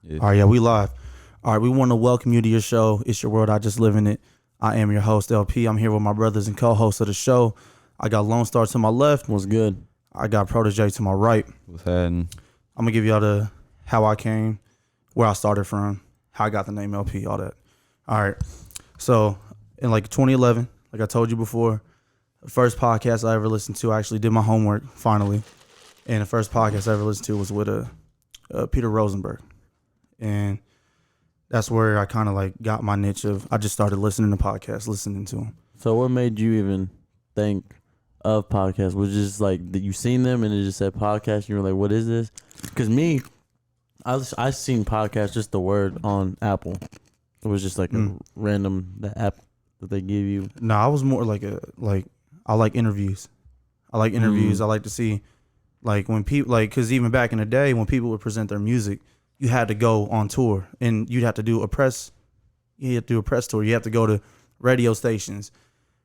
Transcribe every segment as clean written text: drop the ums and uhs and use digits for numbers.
Yeah. All right, yeah, we live. All right, we want to welcome you to your show. It's your world. I just live in it. I am your host, LP. I'm here with my brothers and co-hosts of the show. I got Lone Star to my left. What's good? I got Proda'Jae to my right. What's happening? I'm gonna give y'all the how I came, where I started from, how I got the name LP, all that. All right. So in like 2011, like I told you before, the first podcast I ever listened to, I actually did my homework finally, and the first podcast I ever listened to was with Peter Rosenberg, and that's where I kind of like got my niche of. I just started listening to podcasts, listening to them. So what made you even think of podcasts? Was it just like that you seen them and it just said podcast and you were like, what is this? Because me, I seen podcast, just the word on Apple. It was just like a random the app that they give you. No, I was more like I like interviews. I like interviews. I like to see like when people because even back in the day when people would present their music, you had to go on tour and you'd have to do a press. You had to do a press tour. You have to go to radio stations.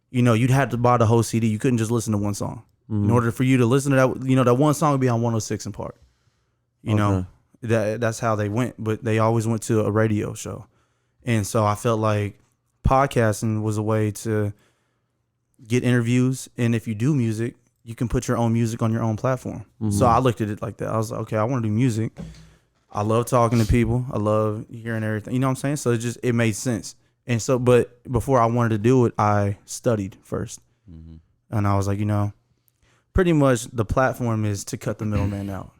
You know, you'd have to buy the whole CD. You couldn't just listen to one song. In order for you to listen to that, you know, that one song would be on 106 in Park. You know, that's how they went. But they always went to a radio show. And so I felt like podcasting was a way to get interviews. And if you do music, you can put your own music on your own platform. So I looked at it like that. I was like, okay, I want to do music. I love talking to people. I love hearing everything. You know what I'm saying? So it made sense. And so, but before I wanted to do it, I studied first. And I was like, you know, pretty much the platform is to cut the middleman out.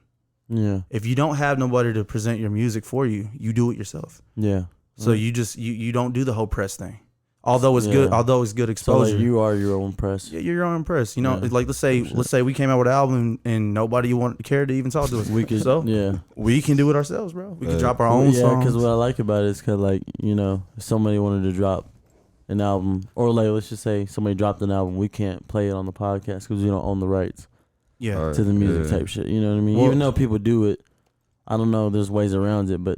Yeah. If you don't have nobody to present your music for you, you do it yourself. Yeah. So you just you don't do the whole press thing. Although it's good, So exposure. like you are your own press. Yeah, you're your own press. You know, like let's say we came out with an album and nobody cared to even talk to us. We could, we can do it ourselves, bro. We can drop our own songs. Yeah, because what I like about it is because like, you know, if somebody wanted to drop an album, or like let's just say somebody dropped an album, we can't play it on the podcast because we don't own the rights Yeah, to the music type shit. You know what I mean? Well, even though people do it, I don't know. There's ways around it, but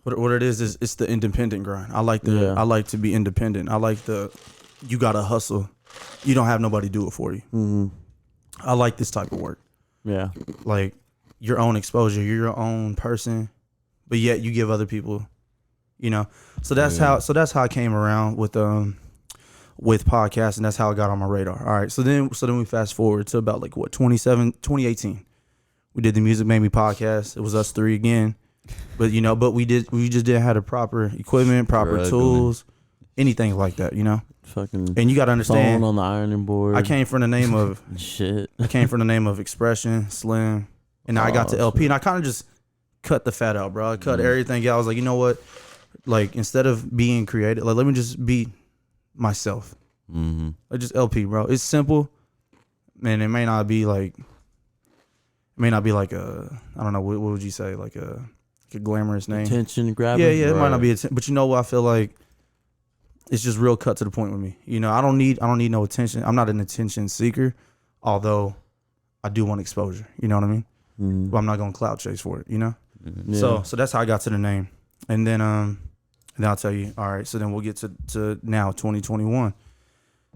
what it is it's the independent grind. I like to be independent. I like you gotta hustle. You don't have nobody do it for you. I like this type of work. Yeah, like your own exposure. You're your own person, but yet you give other people. You know, so that's how I came around with podcasts, and that's how it got on my radar. All right, so then we fast forward to about like 2018. We did the Music Made Me podcast. It was us three again. But you know, we just didn't have the proper equipment, proper tools, anything like that, you know. Fucking. And you gotta understand, phone on the ironing board. I came from the name of shit. I came from the name of Expression, Slim, and now I got to LP, and I kind of just cut the fat out, bro. I cut everything out. I was like, you know what? Like instead of being creative, like let me just be myself. Like just LP, bro. It's simple, man. It may not be like a, I don't know, what would you say, like a glamorous name, attention grabbing. Yeah, it might not be but you know what, I feel like it's just real cut to the point with me. You know, I don't need no attention. I'm not an attention seeker, although I do want exposure. You know what I mean? But I'm not gonna clout chase for it. You know. So that's how I got to the name, and then I'll tell you. All right, so then we'll get to now 2021.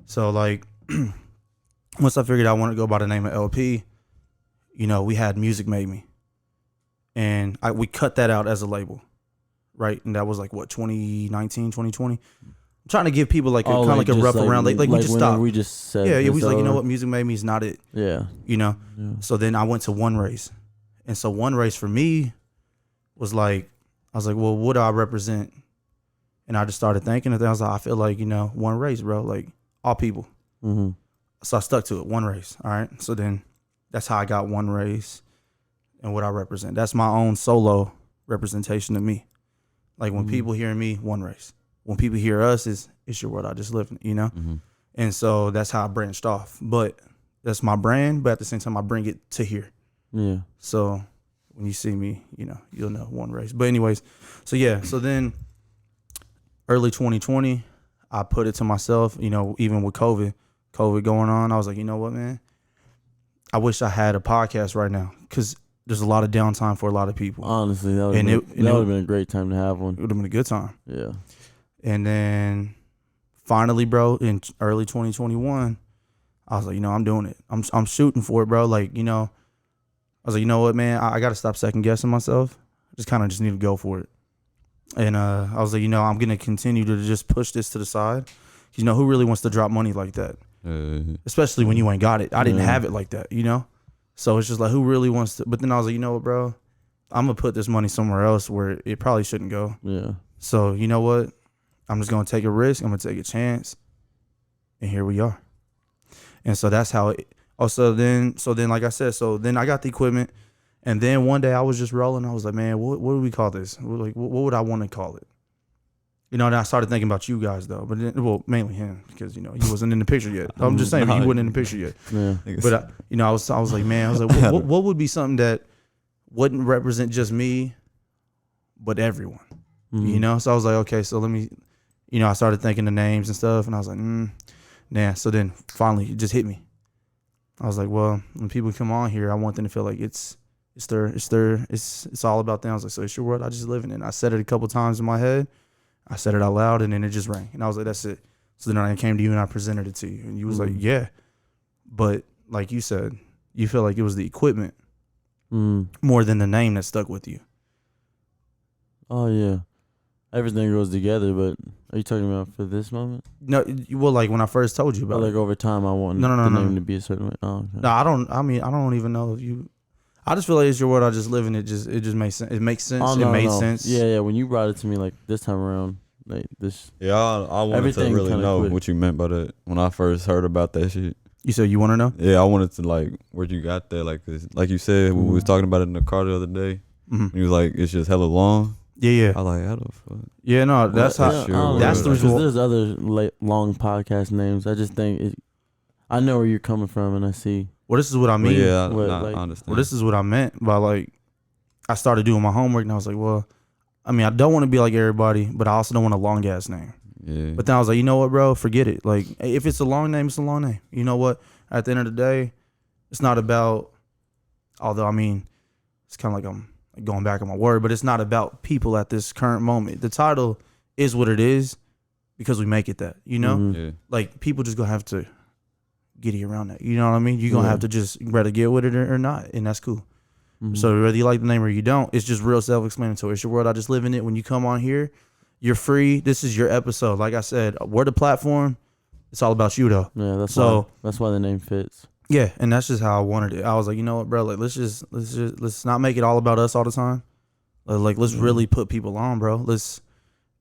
So like once I figured I wanted to go by the name of LP, you know, we had Music Made Me. And we cut that out as a label, right? And that was like, what, 2019, 2020? I'm trying to give people like a kind of like a rough around. Like we just stopped. We just said, we was like, you know what? Music Made Me is not it. Yeah. You know? Yeah. So then I went to One Race. And so One Race for me was like, I was like, well, what do I represent? And I just started thinking, and then I was like, I feel like, you know, one race, bro, like all people. So I stuck to it, One Race. All right. So then that's how I got One Race. And what I represent. That's my own solo representation of me. Like when people hear me, One Race. When people hear us, it's your world. I just live in, you know? And so that's how I branched off. But that's my brand, but at the same time, I bring it to here. Yeah. So when you see me, you know, you'll know One Race. But anyways, so yeah. So then early 2020, I put it to myself, you know, even with COVID going on, I was like, you know what, man? I wish I had a podcast right now because there's a lot of downtime for a lot of people. Honestly, that would have been a great time to have one. It would have been a good time. Yeah. And then finally, bro, in early 2021, I was like, you know, I'm doing it. I'm shooting for it, bro. Like, you know, I was like, you know what, man, I got to stop second guessing myself. Just kind of just need to go for it. And I was like, I'm gonna continue to just push this to the side. Who really wants to drop money like that? Especially when you ain't got it. I didn't have it like that, So it's just like, who really wants to? But then I was like, you know what, bro? I'm gonna put this money somewhere else where it probably shouldn't go. Yeah. So you know what? I'm just gonna take a risk. I'm gonna take a chance, and here we are. And so that's how it. So then, like I said, so then I got the equipment, and then one day I was just rolling. I was like, man, what do we call this? Like, what would I want to call it? And I started thinking about you guys though, but then, mainly him because he wasn't in the picture yet. I'm just saying, he wasn't in the picture yet. Yeah. But I was like, man, I was like, what would be something that wouldn't represent just me, but everyone? So I was like, okay, so let me, I started thinking the names and stuff, and I was like, nah. So then finally, it just hit me. I was like, well, when people come on here, I want them to feel like it's all about them. I was like, so it's your world, I just live in it. And I said it a couple times in my head. I said it out loud, and then it just rang. And I was like, that's it. So then I came to you and I presented it to you. And you was like, yeah. But like you said, you feel like it was the equipment more than the name that stuck with you. Oh, yeah. Everything goes together, but are you talking about for this moment? No, well, like when I first told you about it. Like over time, I want the name to be a certain way. Oh, okay. No, I don't even know if you... I just feel like it's your world. I just live in it. It just makes sense. It makes sense. Oh, it made sense. Yeah. When you brought it to me like this time around, like this. Yeah, I wanted to really know what you meant by that when I first heard about that shit. You said you want to know? Yeah, I wanted to like where you got that. Like you said, when we was talking about it in the car the other day. You was like, it's just hella long. Yeah. I like, how the fuck? Yeah, no, that's how. Sure that's the reason. There's other long podcast names. I just think I know where you're coming from, and I see. Well, this is what I mean. Well, I understand. Well, this is what I meant by like, I started doing my homework, and I was like, well, I mean, I don't want to be like everybody, but I also don't want a long ass name. Yeah. But then I was like, you know what, bro? Forget it. Like, if it's a long name, it's a long name. You know what? At the end of the day, it's not about. Although I mean, it's kind of like I'm going back on my word, but it's not about people at this current moment. The title is what it is because we make it that. Yeah. Like people just gonna have to get you around that. You know what I mean? You're going to have to just rather get with it or not, and that's cool. So whether you like the name or you don't, it's just real self-explanatory. It's your world. I just live in it. When you come on here, you're free. This is your episode. Like I said, we're the platform. It's all about you, though. Yeah, that's why the name fits. Yeah, and that's just how I wanted it. I was like, you know what, bro? Like, let's not make it all about us all the time. Like, let's really put people on, bro.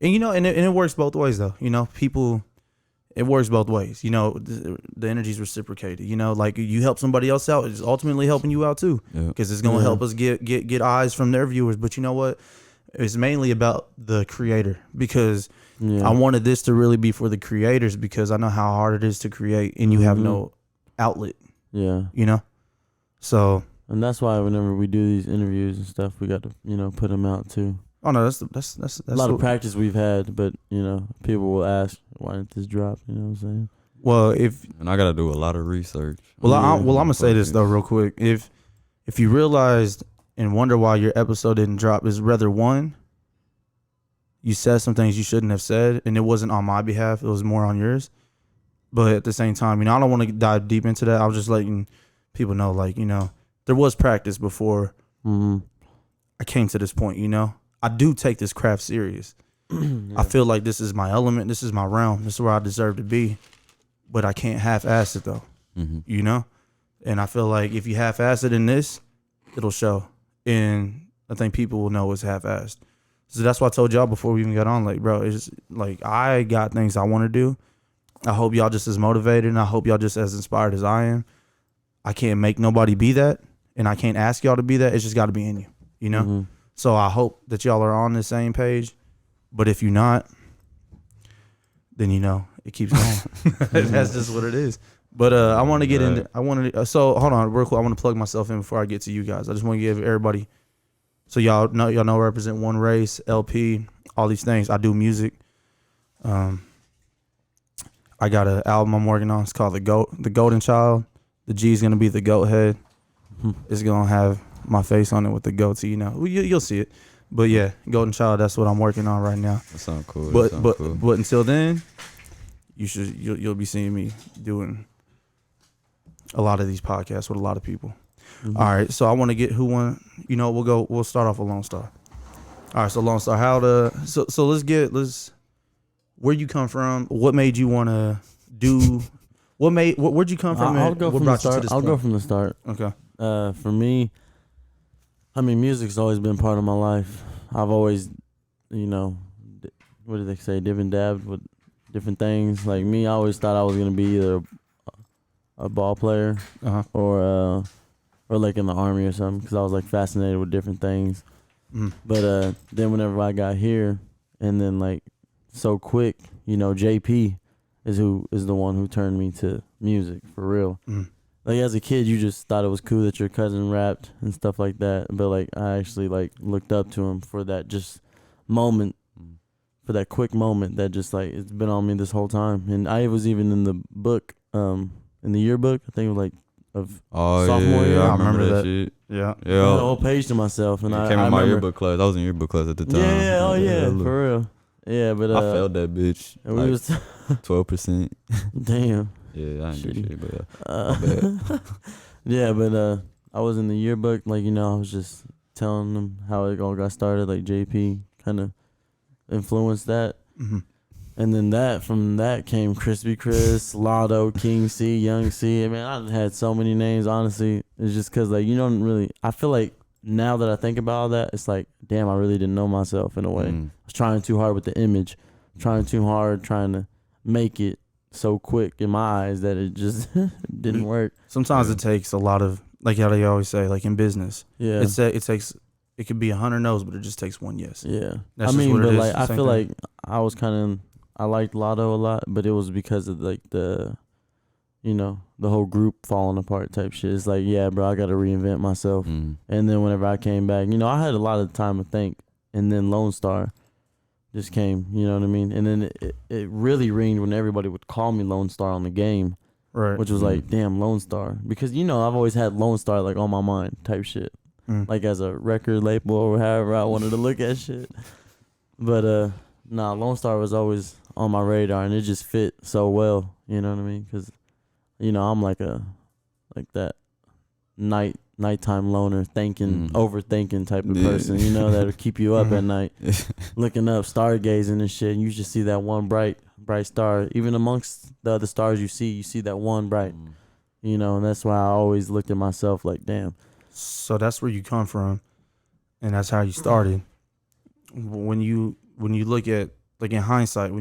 And it works both ways, though. People. It works both ways. The energy's reciprocated. Like you help somebody else out, it's ultimately helping you out too. Because it's gonna help us get eyes from their viewers. But you know what? It's mainly about the creator because I wanted this to really be for the creators because I know how hard it is to create and you have no outlet. Yeah. So. And that's why whenever we do these interviews and stuff, we got to put them out too. Oh no, that's a lot of practice we've had, but people will ask, why didn't this drop? You know what I'm saying? Well, and I gotta do a lot of research. Well, I'm gonna say this though, real quick. If you realized and wonder why your episode didn't drop, is rather one, you said some things you shouldn't have said, and it wasn't on my behalf; it was more on yours. But at the same time, I don't want to dive deep into that. I was just letting people know, like, there was practice before I came to this point. I do take this craft serious. I feel like this is my element. This is my realm. This is where I deserve to be. But I can't half-ass it, though. And I feel like if you half-ass it in this, it'll show. And I think people will know it's half-assed. So that's why I told y'all before we even got on, like, bro, it's just, like, I got things I want to do. I hope y'all just as motivated, and I hope y'all just as inspired as I am. I can't make nobody be that, and I can't ask y'all to be that. It's just got to be in you, So I hope that y'all are on the same page. But if you're not, then it keeps going. That's just what it is. But I want to get into. So hold on, real quick. I want to plug myself in before I get to you guys. I just want to give everybody, so y'all know I represent One Race, LP, all these things. I do music. I got an album I'm working on. It's called The Golden Child. The G is gonna be the goat head. It's gonna have my face on it with the goatee. You'll see it. But yeah, Golden Child, that's what I'm working on right now. That sounds cool. But until then, you'll be seeing me doing a lot of these podcasts with a lot of people. All right, so I want to get we'll start off with Lone Star. All right, so Lone Star, so let's where you come from? What made you want to do? Where'd you come from? I'll and go what from the brought you to start. this I'll go point? from the start. Okay. For me, I mean, music's always been part of my life. I've always, what do they say, dib and dabbed with different things. Like me, I always thought I was gonna be either a ball player or like in the army or something, because I was like fascinated with different things. But then whenever I got here, and then like so quick, JP is the one who turned me to music for real. Like as a kid, you just thought it was cool that your cousin rapped and stuff like that. But like I actually like looked up to him for that just moment, for that quick moment that just like it's been on me this whole time. And I was even in the book, in the yearbook, I think it was like of sophomore year. I remember that shit. Yeah. I had a whole page to myself, and I came in my remember, yearbook class. I was in yearbook class at the time. Yeah, for real. Yeah, but I failed that bitch. And like we was 12%. damn. Yeah, I didn't do shit, but My bad. Yeah, but I was in the yearbook, like I was just telling them how it all got started. Like JP kind of influenced that, and then from that came Crispy Chris, Lotto, King C, Young C. I mean, I had so many names. Honestly, it's just because like you don't really. I feel like now that I think about all that, it's like damn, I really didn't know myself in a way. I was trying too hard with the image, trying too hard, trying to make it so quick in my eyes that it just didn't work. Sometimes it takes a lot of, like how they always say, like in business. Yeah. It could be 100 no's, but it just takes one yes. Yeah. That's I mean, just what but it is. like I Same feel thing. like I was I liked Lotto a lot, but it was because of like the whole group falling apart type shit. It's like, yeah, bro, I got to reinvent myself. And then whenever I came back, I had a lot of time to think, and then Lone Star just came, you know what I mean? And then it really ringed when everybody would call me Lone Star on the game, Right. which was like, damn, Lone Star. Because, I've always had Lone Star like on my mind type shit, like as a record label or however I wanted to look at shit. But, Lone Star was always on my radar, and it just fit so well, you know what I mean? Because, I'm like that nighttime loner, overthinking type of person, that'll keep you up at night, looking up, stargazing and shit. And you just see that one bright star. Even amongst the other stars you see that one bright, and that's why I always looked at myself like, damn. So that's where you come from, and that's how you started. When you look at, like in hindsight,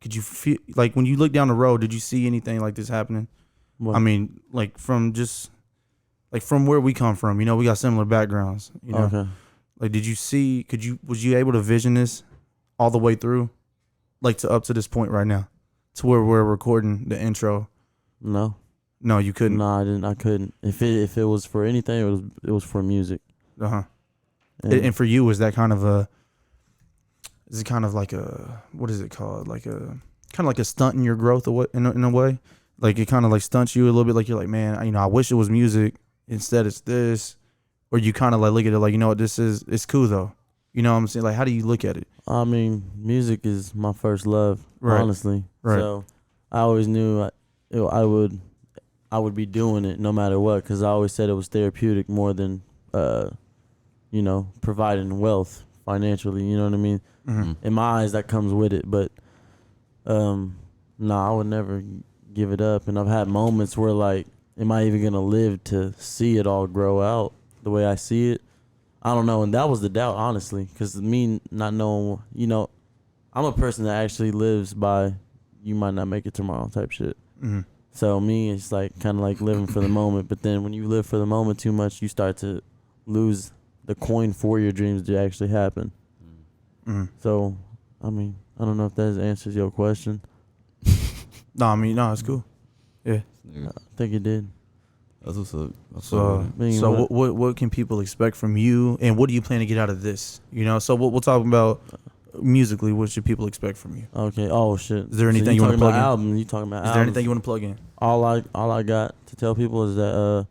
could you feel, like when you look down the road, did you see anything like this happening? What? I mean, like from where we come from, we got similar backgrounds, Okay. Like, was you able to vision this all the way through, like to up to this point right now, to where we're recording the intro? No, you couldn't. No, I didn't. I couldn't. If it was for anything, it was for music. And for you, is that kind of is it kind of like what is it called? Like kind of like a stunt in your growth, in a way? Like it kind of like stunts you a little bit. Like you're like, man, I wish it was music. Instead, it's this. Or you kind of like look at it like, what this is? It's cool though. You know what I'm saying? Like, how do you look at it? I mean, music is my first love, honestly. Right. So I always knew I would be doing it no matter what, because I always said it was therapeutic more than providing wealth financially. You know what I mean? In my eyes, that comes with it. But I would never give it up. And I've had moments where like, am I even gonna live to see it all grow out the way I see it? I don't know. And that was the doubt, honestly, because me not knowing, I'm a person that actually lives by you might not make it tomorrow type shit. So me, it's like kind of like living for the moment. But then when you live for the moment too much, you start to lose the coin for your dreams to actually happen. So, I mean, I don't know if that answers your question. No, it's cool. Yeah. I think it did. That's what's up. So what can people expect from you, and what do you plan to get out of this? So we'll talk about musically. What should people expect from you? Okay. Oh shit. Is there anything you want to plug in? Album? You talking about? Is there anything you want to plug in? All I got to tell people is that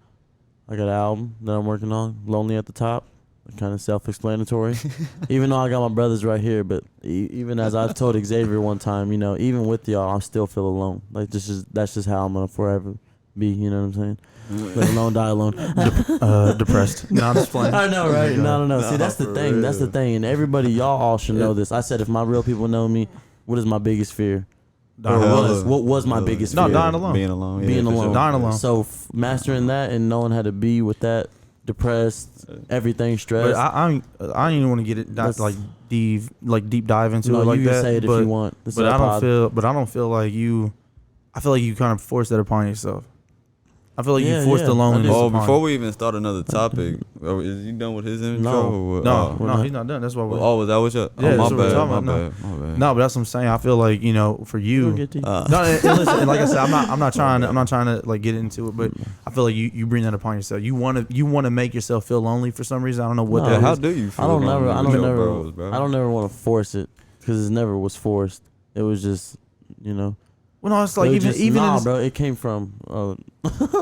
I got an album that I'm working on, Lonely at the Top. Kind of self-explanatory. Even though I got my brothers right here, but even as I told Xavier one time, even with y'all, I still feel alone. Like that's just how I'm gonna forever be. You know what I'm saying? Live alone, die alone. Depressed. No, I'm just playing. I know, right? No. Nah, See, that's the for thing. That's the real. thing. And everybody, y'all all should know this. I said, if my real people know me, what is my biggest fear? Or what was my biggest fear? No, dying alone. Being alone. Yeah, Being for alone. sure. Dying alone. So mastering that and knowing how to be with that, depressed, everything, stressed. But I don't even want to get it Let's- deep dive into no, it like you can that. say it but, if you want. This but is I our don't pod. feel. But I don't feel like you. I feel like you kind of forced that upon yourself. I feel like Yeah, you forced yeah, the loneliness Oh, upon. before we even start another topic, is he done with his intro? No. or what? No, we're no, not. he's not done. That's why we're. Oh, was that what you? Yeah, Oh, that's my what we're bad. talking My about. bad. My bad. No, but that's what I'm saying. I feel like for We'll you. get to you. No, and listen, and like I said, I'm not trying to like get into it, but I feel like you bring that upon yourself. You want to make yourself feel lonely for some reason. I don't know what No. Yeah, that how is. do you feel? I don't lonely never. I with don't your never. bros, bro? I don't never want to force it because it never was forced. It was just, you know. Well, no, it's like it was just, even nah, in bro. It came from.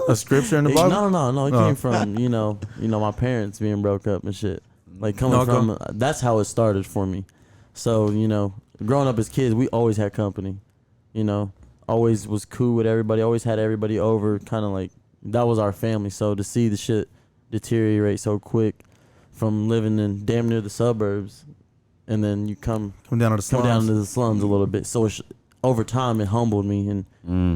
a scripture in the It- Bible. no. It Oh. came from you know my parents being broke up and shit. Like coming Okay. from that's how it started for me. So growing up as kids, we always had company. Always was cool with everybody. Always had everybody over. Kind of like that was our family. So to see the shit deteriorate so quick from living in damn near the suburbs, and then you come Come down to the slums. down to the slums a little bit. So over time, it humbled me and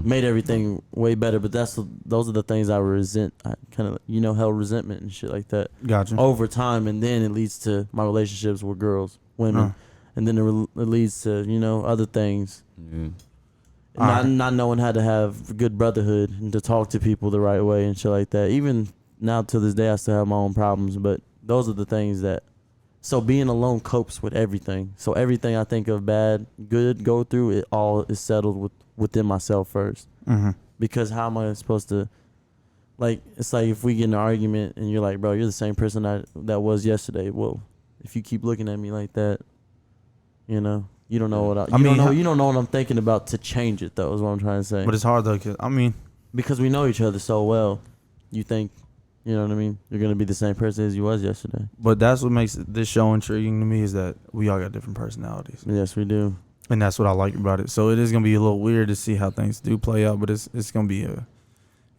made everything way better. But those are the things I resent. I kind of held resentment and shit like that Gotcha. over time, and then it leads to my relationships with girls, women, and then it leads to other things. Yeah. Not knowing how to have good brotherhood and to talk to people the right way and shit like that. Even now to this day, I still have my own problems, but those are the things that. So being alone copes with everything. So everything I think of bad, good, go through, it all is settled within myself first. Mm-hmm. Because how am I supposed to, like, it's like if we get in an argument and you're like, bro, you're the same person that was yesterday. Well, if you keep looking at me like that, you don't know what you don't know what I'm thinking about to change it though, is what I'm trying to say. But it's hard though, Because we know each other so well, you think, you know what I mean? You're going to be the same person as you was yesterday. but that's what makes this show intriguing to me is that we all got different personalities, Yes, we do. and that's what I like about it. So it is gonna be a little weird to see how things do play out, but it's gonna be a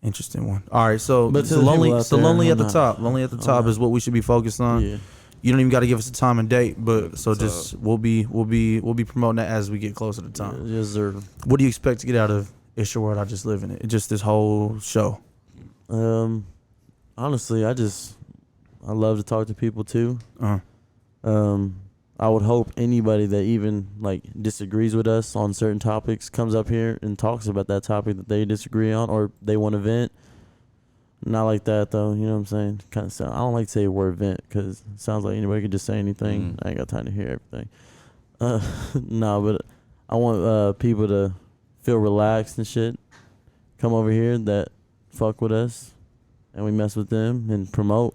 interesting one. All right, so But to so the lonely, people out so there, lonely I'm at the not- top. Lonely at the I'm top not- is what we should be focused on. Yeah. You don't even got to give us a time and date, but so What's just we'll be promoting that as we get closer to time. Yes, sir. What do you expect to get out of It's Your World, I Just Live in It? Just this whole show. Honestly, I love to talk to people too. Uh-huh. I would hope anybody that even like disagrees with us on certain topics comes up here and talks about that topic that they disagree on or they want to vent. Not like that though, you know what I'm saying? Kind of sound. I don't like to say the word vent because it sounds like anybody could just say anything. I ain't got time to hear everything. No, but I want people to feel relaxed and shit. Come over here that fuck with us, and we mess with them and promote,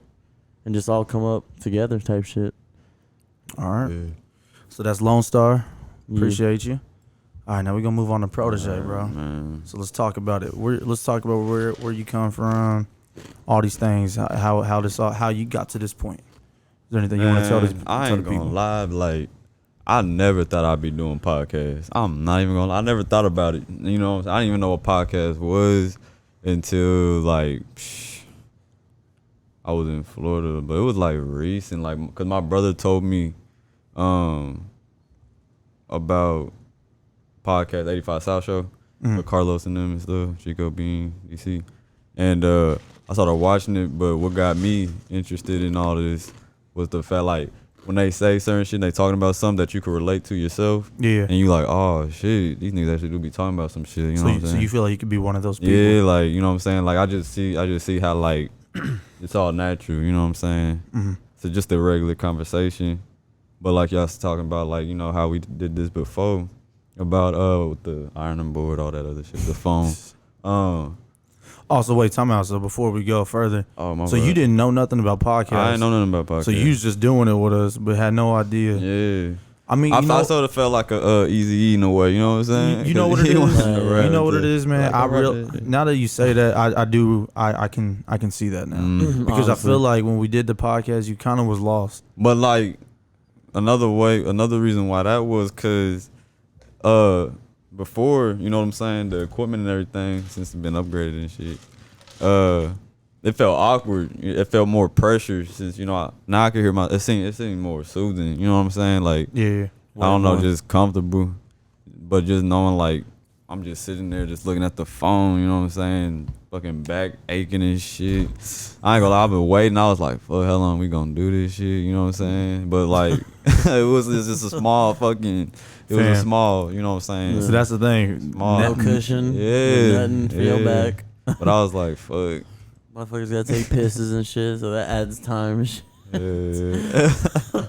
and just all come up together type shit. All right. Yeah. So that's Lone Star. Yeah. Appreciate you. All right, now we're gonna move on to Proda'Jae, bro. Man. So let's talk about it. Let's talk about where you come from, all these things, how you got to this point. Is there anything you want to tell this? I tell ain't the gonna people? lie, like I never thought I'd be doing podcasts. I'm not even gonna lie. I never thought about it. I didn't even know what podcast was until like I was in Florida, but it was like recent, like because my brother told me about podcast 85 South Show with Carlos and them and stuff, Chico Bean, DC, and I started watching it. But what got me interested in all this was the fact, like, when they say certain shit, they talking about something that you could relate to yourself. Yeah. And you like, oh shit, these niggas actually do be talking about some shit. You know what I'm saying? So you feel like you could be one of those people? Yeah, like, you know what I'm saying? Like I just see how like it's all natural, you know what I'm saying? Mm-hmm. So just a regular conversation. But like y'all was talking about, like, you know, how we did this before about with the ironing board, all that other shit, the phone. Also, wait, time out. So before we go further, Oh my so bad. you didn't know nothing about podcasts. I ain't know nothing about podcasts. So you was just doing it with us, but had no idea. Yeah. I mean, I sort of felt like a Easy E in a way, you know what I'm saying? you know what it He is. wasn't around You know what to- it is, man. like, Now that you say that, I can see that now because Honestly. I feel like when we did the podcast, you kind of was lost. But like another reason why that was because before, you know what I'm saying, the equipment and everything, since it's been upgraded and shit, it felt awkward. It felt more pressure since now I can hear it seemed more soothing. You know what I'm saying? Like Yeah. I don't know, just comfortable, but just knowing like I'm just sitting there just looking at the phone. You know what I'm saying? Fucking back aching and shit. I ain't gonna lie, I've been waiting. I was like, fuck, how long we gonna do this shit? You know what I'm saying? But like, it's just a small fucking. It was a small. You know what I'm saying? So that's the thing. Small. No cushion. Yeah. Nothing for your back. But I was like, fuck. Motherfuckers gotta take pisses and shit, so that adds time and shit. Yeah.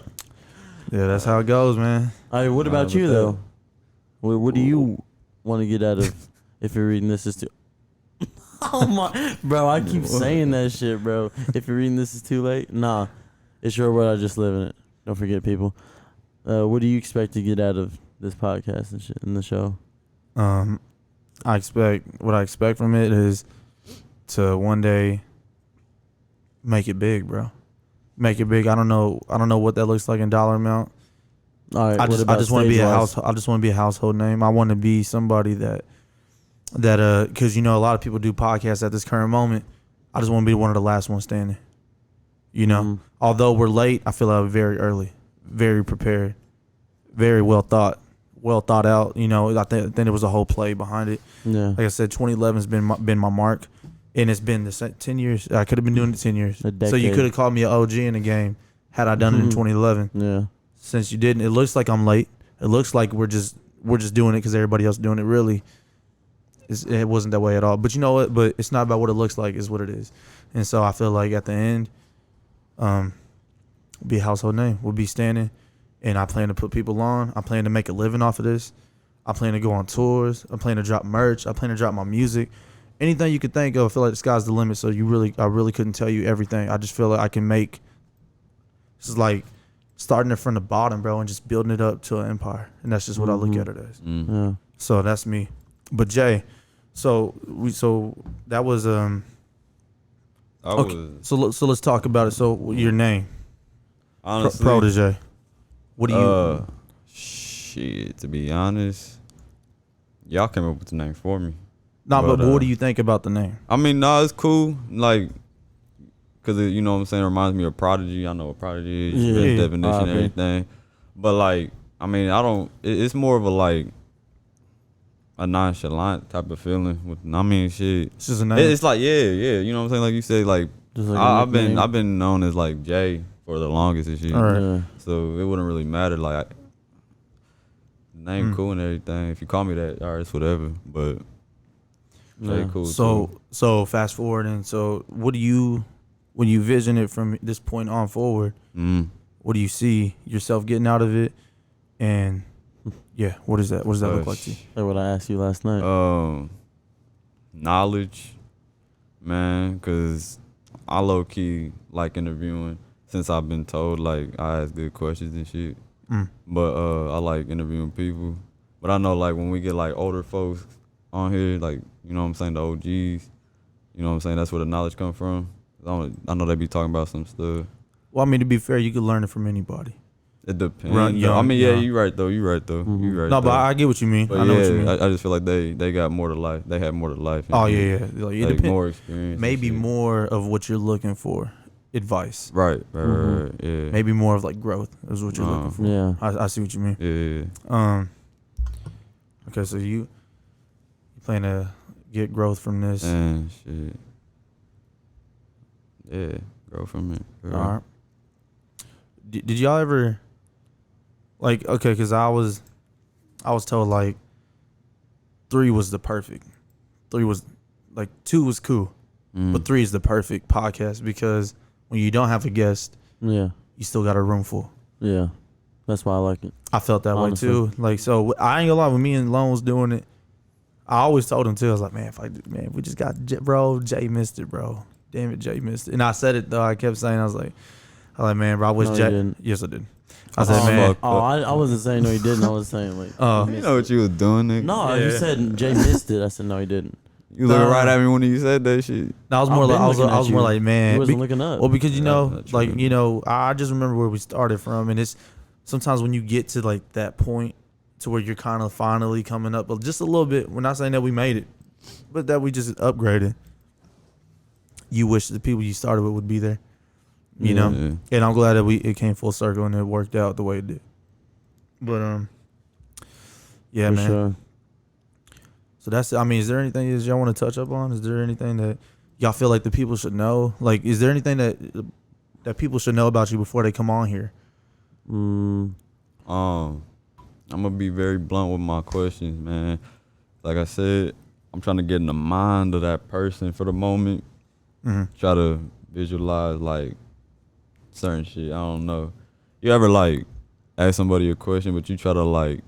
Yeah, that's how it goes, man. All right, what about you though? What do you want to get out of if you're reading this is too? Oh my, bro! I keep saying that shit, bro. If you're reading this is too late, nah. It's your world. I just live in it. Don't forget, people. What do you expect to get out of this podcast and shit in the show? What I expect from it is to one day make it big, bro. Make it big. I don't know what that looks like in dollar amount. All right, I just want to be a household. I just want to be a household name. I want to be somebody that because a lot of people do podcasts at this current moment. I just want to be one of the last ones standing. Although we're late, I feel like we're very early, very prepared, very well thought out. I think there was a whole play behind it. Yeah. Like I said, 2011's been my mark, and it's been 10 years. I could have been doing it 10 years. So you could have called me an OG in the game had I done it in 2011. Yeah. Since you didn't, it looks like I'm late. It looks like we're just doing it because everybody else is doing it. Really, it wasn't that way at all. But you know what? But it's not about what it looks like. It's what it is. And so I feel like at the end, be a household name. We'll be standing, and I plan to put people on. I plan to make a living off of this. I plan to go on tours. I plan to drop merch. I plan to drop my music. Anything you could think of. I feel like the sky's the limit. So I really couldn't tell you everything. I just feel like I can make. This is like starting it from the bottom, bro, and just building it up to an empire. And that's just what I look at it as. Yeah. So that's me. But Jay, so that was okay. So let's talk about it. So your name, honestly, Proda'Jae. What do you? Shit. To be honest, y'all came up with the name for me. But what do you think about the name? I mean, it's cool. Like, cause you know what I'm saying, it reminds me of Prodigy. I know what Prodigy is, best definition, and everything. But like, I mean, it's more of a nonchalant type of feeling. Shit. It's just a name. It's like, yeah. You know what I'm saying? Like you say, like I've been known as like Jay for the longest and shit. All right. Yeah. So it wouldn't really matter. Like, name cool and everything. If you call me that, all right, it's whatever. But Jay cool. So fast forward, and so what do you, when you vision it from this point on forward, what do you see yourself getting out of it? And yeah, what does that look like to you? Like what I asked you last night. Knowledge, man, because I low key like interviewing since I've been told like I ask good questions and shit. But I like interviewing people. But I know like when we get like older folks on here, like, you know what I'm saying, the OGs, you know what I'm saying, that's where the knowledge come from. I know they be talking about some stuff. Well, I mean, to be fair, you could learn it from anybody. It depends. Right, I mean, yeah, you right though. You right. No, but I get what you mean. But I know what you mean. I just feel like they got more to life. They have more to life. Oh yeah. Like, it depends. More experience. Maybe more of what you're looking for. Advice. Right. Yeah. Maybe more of like growth is what you're looking for. Yeah. I see what you mean. Yeah. Okay, so you plan to get growth from this. And shit. Yeah, growth from it. Girl. All right. Did y'all ever like, okay, because I was told like 3 was the perfect. 2 was cool, but 3 is the perfect podcast because when you don't have a guest, Yeah. you still got a room full. Yeah. That's why I like it. I felt that Honestly. way too. Like, so I ain't gonna lie, when me and Lone was doing it, I always told him too. I was like, man, we just got Jay missed it, bro. Damn it, Jay missed it. And I said it though. I kept saying, I was like, man, bro, I wish No, Jay. you didn't. Yes, I did. I said, man. I wasn't saying no, he didn't. I was saying like, You know what you was doing, nigga. no, you said Jay missed it. I said no, he didn't. You looking right at me when you said that shit. I was more like, I was more like, man. He wasn't looking up. Well, because That's like, true. I just remember where we started from, and it's sometimes when you get to like that point to where you're kind of finally coming up, but just a little bit. We're not saying that we made it, but that we just upgraded. you wish the people you started with would be there. You know? Yeah. And I'm glad that it came full circle and it worked out the way it did. But yeah, For man. sure. So that's, I mean, is there anything that y'all want to touch up on? Is there anything that y'all feel like the people should know? Like, is there anything that people should know about you before they come on here? I'm gonna be very blunt with my questions, man. Like I said, I'm trying to get in the mind of that person for the moment. Try to visualize like certain shit. I don't know. You ever like ask somebody a question, but you try to like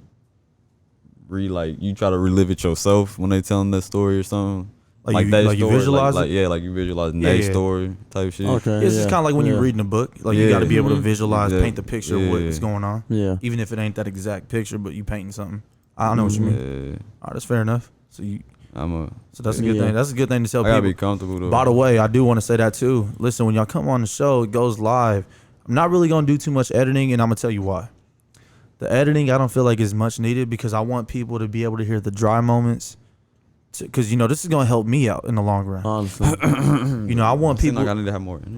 you try to relive it yourself when they telling that story or something? Like that you story, visualize like it? yeah, like you visualize Yeah, that yeah. story type shit. Okay. It's just kind of like when you're reading a book. Like, you got to be able to visualize, Yeah. paint the picture of what's going on. Yeah. Even if it ain't that exact picture, but you painting something. I know what you mean. Yeah, All right, that's fair enough. So that's a good Yeah. thing. That's a good thing to tell I gotta people. be comfortable though. By the way, I do want to say that too. Listen, when y'all come on the show, it goes live. I'm not really gonna do too much editing, and I'm gonna tell you why. The editing, I don't feel like is much needed because I want people to be able to hear the dry moments. Because this is gonna help me out in the long run. Honestly. I want people. Like I need to have more energy.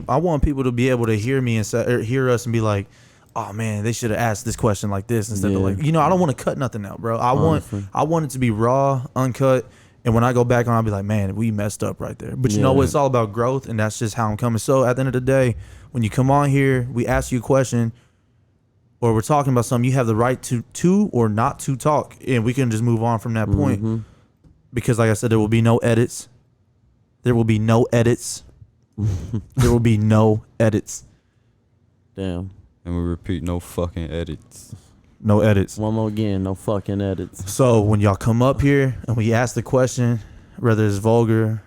I want people to be able to hear me and say, or hear us and be like, "Oh man, they should have asked this question like this instead of like." I don't want to cut nothing out, bro. I want it to be raw, uncut, and when I go back on, I'll be like, "Man, we messed up right there." But you know what? It's all about growth, and that's just how I'm coming. So at the end of the day, when you come on here, we ask you a question, or we're talking about something, you have the right to or not to talk, and we can just move on from that point. Because like I said, there will be no edits. There will be no edits. There will be no edits. Damn. And we repeat, no fucking edits. No edits. One more again, no fucking edits. So when y'all come up here and we ask the question, whether it's vulgar,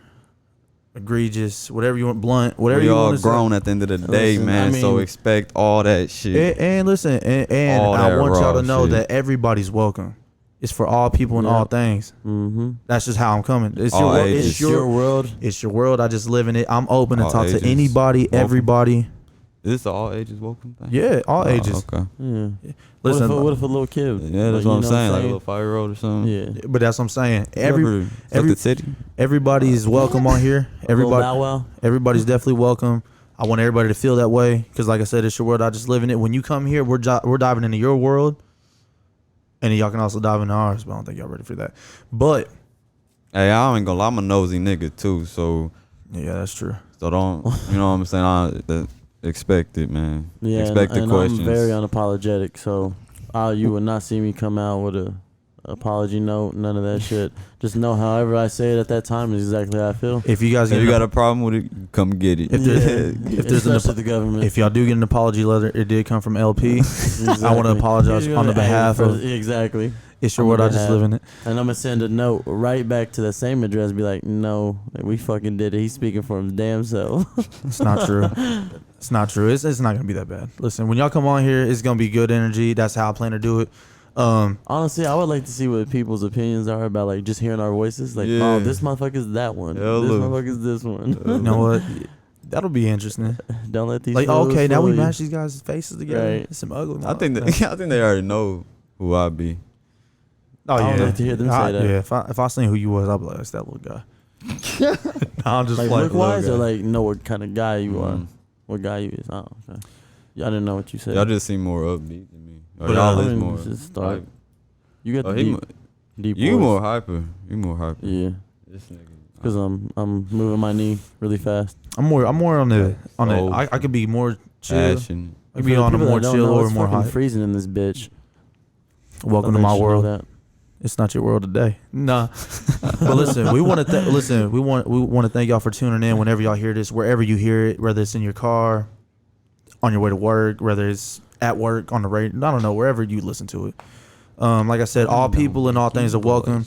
egregious, whatever you want, blunt, whatever you want to say. We all grown at the end of the day, Listen, man. So expect all that shit. And listen, and All I that want y'all raw to know shit. that everybody's welcome. It's for all people and all things. That's just how I'm coming. It's All your, ages. it's your world. It's your world. I just live in it. I'm open to All talk to ages. anybody, Welcome. everybody. Is this the all ages welcome thing? Yeah, all ages. Okay. Yeah. Listen, what if a little kid? Yeah, that's what I'm saying. Like a little 5-year-old or something. Yeah. but that's what I'm saying. Every every- the city. Everybody's welcome on here. Everybody. Bow Wow. Everybody's definitely welcome. I want everybody to feel that way because, like I said, it's your world. I just live in it. When you come here, we're diving into your world, and then y'all can also dive into ours. But I don't think y'all ready for that. But Hey, I ain't gonna lie. I'm a nosy nigga too. So yeah, that's true. don't. You know what I'm saying? Expect it, man. Yeah, Expect the and questions. I'm very unapologetic, so you would not see me come out with a apology note, none of that shit. Just know however I say it at that time is exactly how I feel. If you guys If you got a problem with it, come get it. if there's Especially the government. if y'all do get an apology letter, it did come from LP. I want to apologize on the behalf of. Exactly. It's your on world. the I just behalf. live in it. And I'm gonna send a note right back to the same address. Be like, no, we fucking did it. He's speaking for his damn self. It's not true. It's not true. It's not gonna be that bad. Listen, when y'all come on here, it's gonna be good energy. That's how I plan to do it. Honestly, I would like to see what people's opinions are about like just hearing our voices. Like, Yeah. oh, this motherfucker's that one. Hell This look. motherfucker's this one. You know what? That'll be interesting. Don't let these. Like, fools okay, now we fool you. match these guys' faces together. Right. It's some ugly. I think they already know who I be. Oh I yeah. would like to hear them say that. Yeah. If I seen who you was, I'd be like, that's that little guy. I'm just Like like look wise little or guy. like know what kind of guy you are, Mhm. what guy you is. Oh, okay. Yeah, I didn't know what you said. Y'all just seem more upbeat than me. Or But, y'all I is mean, more. just start. hype. You got Oh, the he deep You voice. more hyper. You more hyper. Yeah, This nigga. because I'm moving my knee really fast. I'm more on the So- I could be more chill. Passion. I could be on a more chill or more high. freezing in this bitch. Welcome to I'll my let you know world. that. It's not your world today. Nah. But listen, we want to we want to thank y'all for tuning in whenever y'all hear this, wherever you hear it, whether it's in your car, on your way to work, whether it's at work, on the radio, I don't know, wherever you listen to it. Like I said, all people and all things are welcome.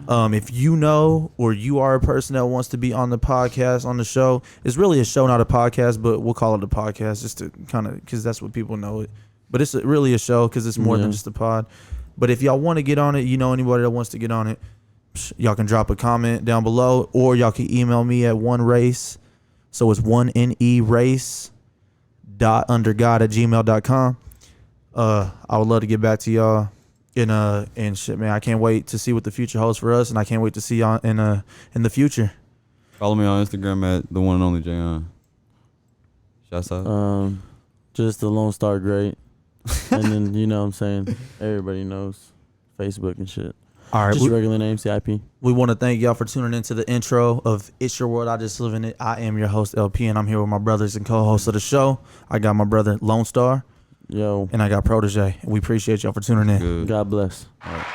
If you know or you are a person that wants to be on the podcast, on the show, it's really a show, not a podcast, but we'll call it a podcast just to kind of, because that's what people know it. But it's really a show because it's more than just a pod. But if y'all want to get on it, you know anybody that wants to get on it, y'all can drop a comment down below, or y'all can email me at onerace. So it's 1NErace.undergod@gmail.com. I would love to get back to y'all. And shit, man, I can't wait to see what the future holds for us, and I can't wait to see y'all in the future. Follow me on Instagram at the one and only Jayon. Shouts out. Just the Lone Star Great. And then, you know what I'm saying? Everybody knows Facebook and shit. All right. Just regular name, CIP. We want to thank y'all for tuning into the intro of It's Your World, I Just Live in It. I am your host, LP, and I'm here with my brothers and co-hosts of the show. I got my brother, Lone Star. Yo. And I got Proda'Jae. We appreciate y'all for tuning in. Good. God bless. All right.